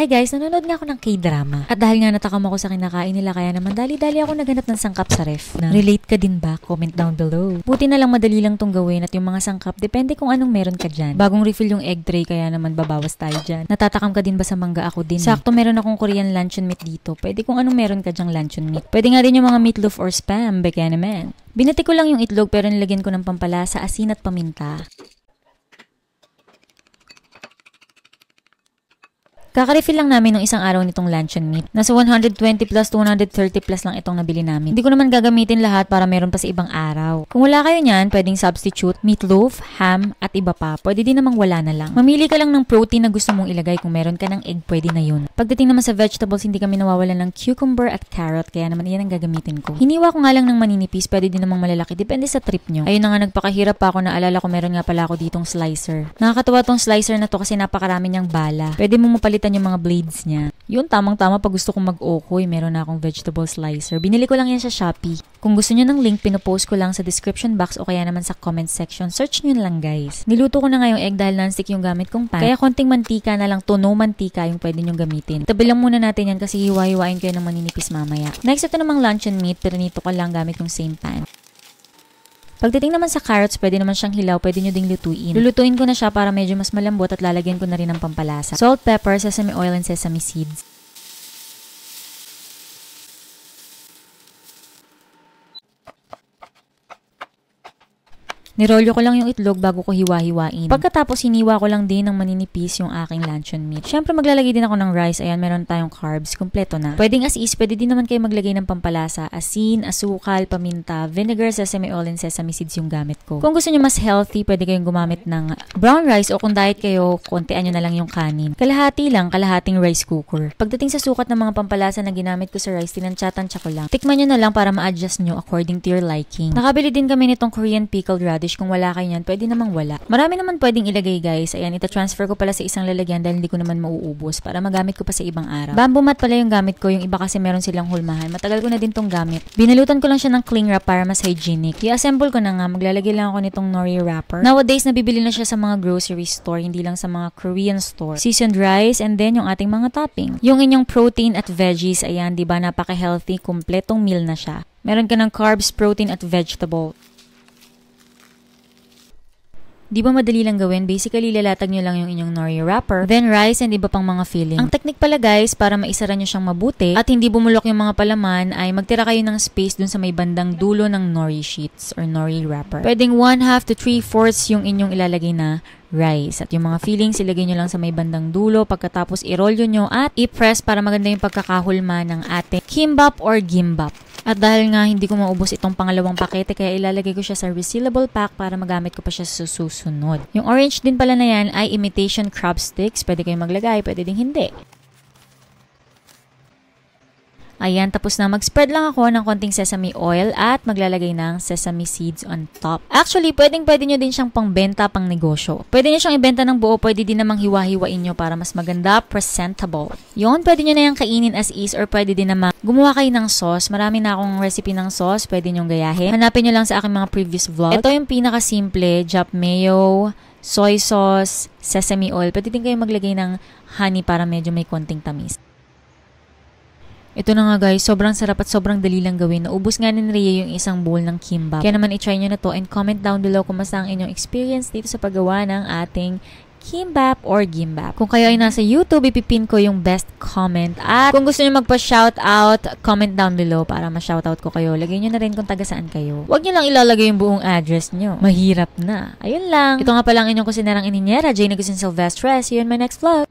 Hi guys, nanonood nga ako ng K-drama. At dahil nga natakam ako sa kinakain nila, kaya naman dali-dali ako naghanap ng sangkap sa ref. Relate ka din ba? Comment down below. Buti na lang madali lang tong gawin at yung mga sangkap, depende kung anong meron ka dyan. Bagong refill yung egg tray, kaya naman babawas tayo dyan. Natatakam ka din ba sa mangga? Ako din. Sakto meron akong Korean luncheon meat dito. Pwede kung anong meron ka dyang luncheon meat. Pwede nga rin yung mga meatloaf or spam, baka naman. Binati ko lang yung itlog pero nilagyan ko ng pampalasa, asin at paminta. Kaka-refill lang namin ng isang araw nitong luncheon meat. Nasa 120 plus 230 plus lang itong nabili namin. Hindi ko naman gagamitin lahat para meron pa sa ibang araw. Kung wala kayo niyan, pwedeng substitute meatloaf, ham, at iba pa. Pwede din namang wala na lang. Mamili ka lang ng protein na gusto mong ilagay. Kung meron ka ng egg, pwede na yun. Pagdating naman sa vegetables, hindi kami nawawalan ng cucumber at carrot, kaya naman iyan ang gagamitin ko. Hiniwa ko nga lang ng maninipis, pwede din namang malalaki. Depende sa trip nyo. Ayun na nga, nagpakahirap pa ako, naalala ko meron nga pala ako ditong slicer. Nakakatawa tong slicer na to kasi napakarami niyang bala. Pwede mo mapalitan yung mga blades niya. Yun, tamang-tama pag gusto kong mag-okoy, meron na akong vegetable slicer. Binili ko lang yan sa Shopee. Kung gusto niyo ng link, pinopost ko lang sa description box o kaya naman sa comment section. Search niyo lang guys. Niluto ko na nga yung egg dahil non-stick yung gamit kong pan. Kaya konting mantika na lang, to no mantika yung pwede niyong gamitin. Tabi lang muna natin yan kasi hiwa-hiwain ko yan ng maninipis mamaya. Next, ito namang luncheon meat, pero nito ko lang gamit yung same pan. Pagdating naman sa carrots, pwede naman siyang hilaw, pwede nyo ding lutuin. Lulutuin ko na siya para medyo mas malambot at lalagyan ko na rin ng pampalasa. Salt, pepper, sesame oil, and sesame seeds. Nirolyo ko lang yung itlog bago ko hiwa-hiwain. Pagkatapos, hiniwa ko lang din ng maninipis yung aking luncheon meat. Siyempre, maglalagay din ako ng rice. Ayan, meron tayong carbs. Kompleto na. Pwedeng as is, pwede din naman kayo maglagay ng pampalasa. Asin, asukal, paminta, vinegar, sesame oil, and sesame seeds yung gamit ko. Kung gusto nyo mas healthy, pwede kayong gumamit ng brown rice o kung diet kayo, kontian nyo na lang yung kanin. Kalahati lang, kalahating rice cooker. Pagdating sa sukat ng mga pampalasa na ginamit ko sa rice, tinansya-tansya ko lang. Tikman nyo na lang para ma-adjust nyo according to your liking. Nakabili din kami nitong Korean pickled radish. Kung wala kayo yan, pwede namang wala. Marami naman pwedeng ilagay guys. Ayan, ita-transfer ko pala sa isang lalagyan dahil hindi ko naman mauubos para magamit ko pa sa ibang araw. Bamboo mat pala yung gamit ko. Yung iba kasi meron silang hulmahan. Matagal ko na din tong gamit. Binalutan ko lang siya ng cling wrap para mas hygienic. I-assemble ko na nga. Maglalagay lang ako nitong nori wrapper. Nowadays, nabibili na siya sa mga grocery store, hindi lang sa mga Korean store. Seasoned rice and then yung ating mga topping. Yung inyong protein at veggies, ayan, di ba napaka-healthy, kumpletong meal na siya. Meron ka ng carbs, protein at vegetable. Di ba madali lang gawin? Basically, lalatag nyo lang yung inyong nori wrapper, then rice and iba pang mga filling. Ang technique pala guys, para maisara nyo siyang mabuti at hindi bumulok yung mga palaman, ay magtira kayo ng space dun sa may bandang dulo ng nori sheets or nori wrapper. Pwedeng 1/2 to 3/4 yung inyong ilalagay na rice. At yung mga fillings, ilagay nyo lang sa may bandang dulo. Pagkatapos, irolyo nyo at i-press para maganda yung pagkakahulma ng ating kimbap or gimbap. At dahil nga hindi ko maubos itong pangalawang pakete, kaya ilalagay ko siya sa resealable pack para magamit ko pa siya sa susunod. Yung orange din pala na yan ay imitation crab sticks. Pwede kayong maglagay, pwede ding hindi. Ayan, tapos na. Mag-spread lang ako ng konting sesame oil at maglalagay ng sesame seeds on top. Actually, pwede nyo din siyang pangbenta, pang negosyo. Pwede nyo siyang ibenta ng buo, pwede din namang hiwa-hiwain nyo para mas maganda, presentable. Yun, pwede nyo na yung kainin as is or pwede din namang gumawa kayo ng sauce. Marami na akong recipe ng sauce, pwede nyong gayahin. Hanapin nyo lang sa aking mga previous vlog. Ito yung pinaka-simple, Jap mayo, soy sauce, sesame oil. Pwede din kayo maglagay ng honey para medyo may konting tamis. Ito na nga guys, sobrang sarap at sobrang dali lang gawin. Naubos nga ni Rhea yung isang bowl ng kimbap. Kaya naman i-try nyo na to and comment down below kung mas ang inyong experience dito sa paggawa ng ating kimbap or gimbap. Kung kayo ay nasa YouTube, ipipin ko yung best comment. At kung gusto nyo magpa-shoutout, comment down below para ma-shoutout ko kayo. Lagay nyo na rin kung taga saan kayo. Huwag nyo lang ilalagay yung buong address nyo. Mahirap na. Ayun lang. Ito nga pala ang inyong kusinerang ininyera, Jane Agustin Silvestre. See you in my next vlog.